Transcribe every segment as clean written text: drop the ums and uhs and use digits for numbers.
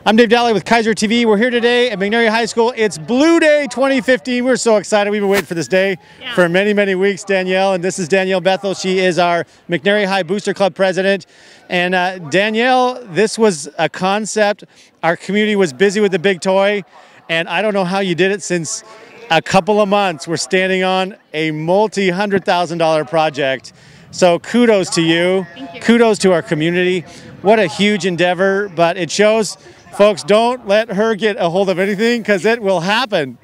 I'm Danielleh with Kaiser TV. We're here today at McNary High School. It's Blue Day 2015. We're so excited. We've been waiting for this day for many, many weeks, Danielle. And this is Danielle Bethel. She is our McNary High Booster Club president. And Danielle, this was a concept. Our community was busy with the big toy. And I don't know how you did it since a couple of months. We're standing on a multi-$100,000 project. So kudos to you. Thank you. Kudos to our community. What a huge endeavor, but it shows, folks, don't let her get a hold of anything because it will happen.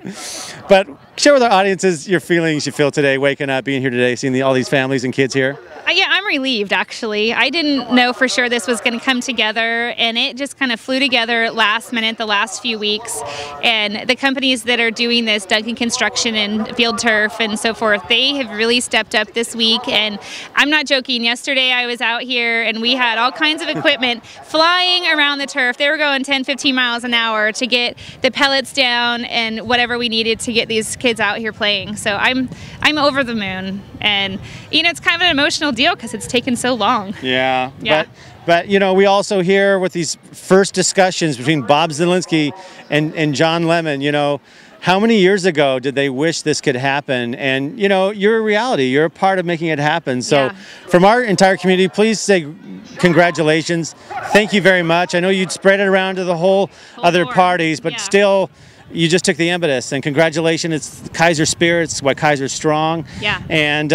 But share with our audiences your feelings you feel today, waking up, being here today, seeing all these families and kids here. Yeah, I'm relieved, actually. I didn't know for sure this was going to come together, and it just kind of flew together last minute the last few weeks. And the companies that are doing this, Duncan Construction and Field Turf and so forth, they have really stepped up this week. And I'm not joking. Yesterday I was out here, and we had all kinds of equipment flying around the turf. They were going 10, 15 miles an hour to get the pellets down and whatever we needed to get these kids out here playing. So I'm over the moon. And, you know, it's kind of an emotional deal because it's taken so long. Yeah. But you know, we also hear with these first discussions between Bob Zielinski and John Lemon, you know, how many years ago did they wish this could happen? And, you know, you're a reality. You're a part of making it happen. So from our entire community, please say congratulations. Thank you very much. I know you'd spread it around to the whole other parties, but still, you just took the impetus, and congratulations. It's Kaiser spirit. It's why Kaiser's strong. Yeah. And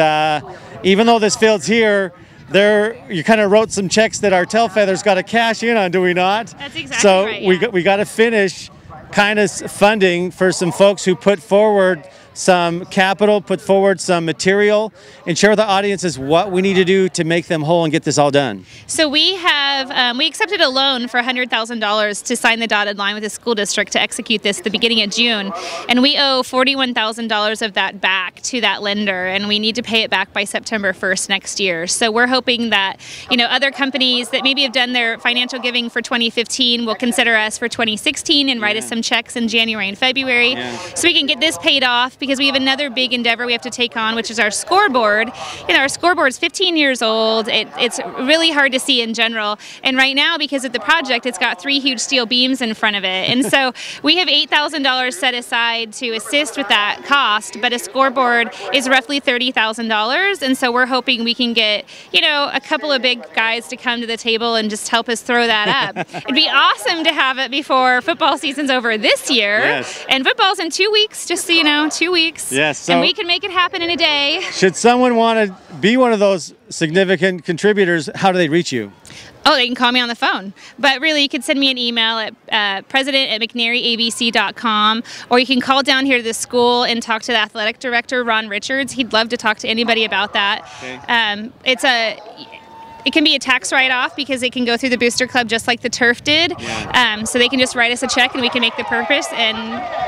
even though this field's here, you kind of wrote some checks that our tail feathers got to cash in on, do we not? That's exactly right. So we got to finish kind of funding for some folks who put forward some capital, put forward some material, and share with the audiences what we need to do to make them whole and get this all done. So we have, we accepted a loan for $100,000 to sign the dotted line with the school district to execute this at the beginning of June. And we owe $41,000 of that back to that lender, and we need to pay it back by September 1st next year. So we're hoping that, you know, other companies that maybe have done their financial giving for 2015 will consider us for 2016 and write us some checks in January and February so we can get this paid off, because we have another big endeavor we have to take on, which is our scoreboard. You know, our scoreboard is 15 years old. It's really hard to see in general. And right now, because of the project, it's got 3 huge steel beams in front of it. And so we have $8,000 set aside to assist with that cost, but a scoreboard is roughly $30,000. And so we're hoping we can get, you know, a couple of big guys to come to the table and just help us throw that up. It'd be awesome to have it before football season's over this year. Yes. And football's in 2 weeks, just so you know, 2 weeks. Yes, so and we can make it happen in a day. Should someone want to be one of those significant contributors, how do they reach you? Oh, they can call me on the phone. But really, you can send me an email at president@mcnaryabc.com, or you can call down here to the school and talk to the athletic director, Ron Richards. He'd love to talk to anybody about that. Okay. It can be a tax write-off because it can go through the Booster Club just like the turf did. So they can just write us a check and we can make the purpose, and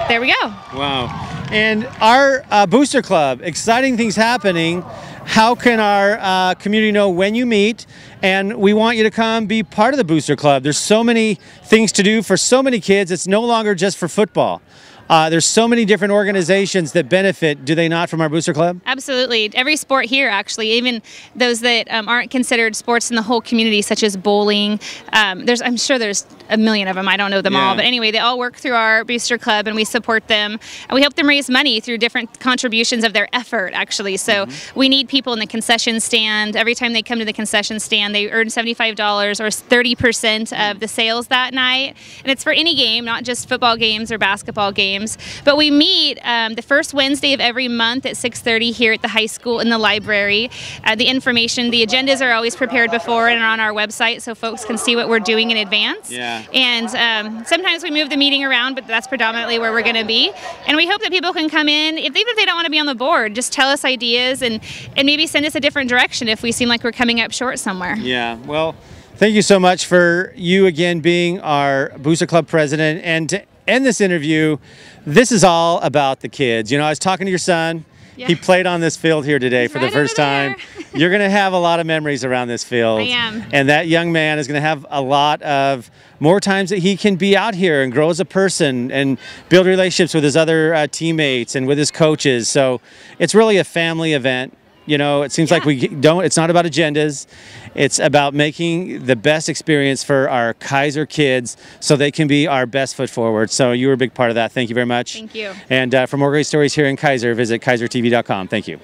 there we go. Wow. And our Booster Club, exciting things happening. How can our community know when you meet? And we want you to come be part of the Booster Club. There's so many things to do for so many kids. It's no longer just for football. There's so many different organizations that benefit, do they not, from our Booster Club? Absolutely. Every sport here, actually, even those that aren't considered sports in the whole community, such as bowling. I'm sure there's a million of them. I don't know them all. But anyway, they all work through our Booster Club, and we support them. And we help them raise money through different contributions of their effort, actually. So we need people in the concession stand. Every time they come to the concession stand, they earn $75 or 30% of the sales that night. And it's for any game, not just football games or basketball games. But we meet the first Wednesday of every month at 6:30 here at the high school in the library. The agendas are always prepared before and are on our website so folks can see what we're doing in advance. And sometimes we move the meeting around, but that's predominantly where we're going to be. And we hope that people can come in, even if they don't want to be on the board, just tell us ideas and maybe send us a different direction if we seem like we're coming up short somewhere. Yeah, well, thank you so much for you again being our Booster Club president. And to end this interview, this is all about the kids. You know, I was talking to your son. He played on this field here today for the first time. You're going to have a lot of memories around this field. I am. And that young man is going to have a lot of more times that he can be out here and grow as a person and build relationships with his other teammates and with his coaches. So it's really a family event. You know, it seems like we don't, it's not about agendas. It's about making the best experience for our Kaiser kids so they can be our best foot forward. So you were a big part of that. Thank you very much. Thank you. And for more great stories here in Kaiser, visit kaisertv.com. Thank you.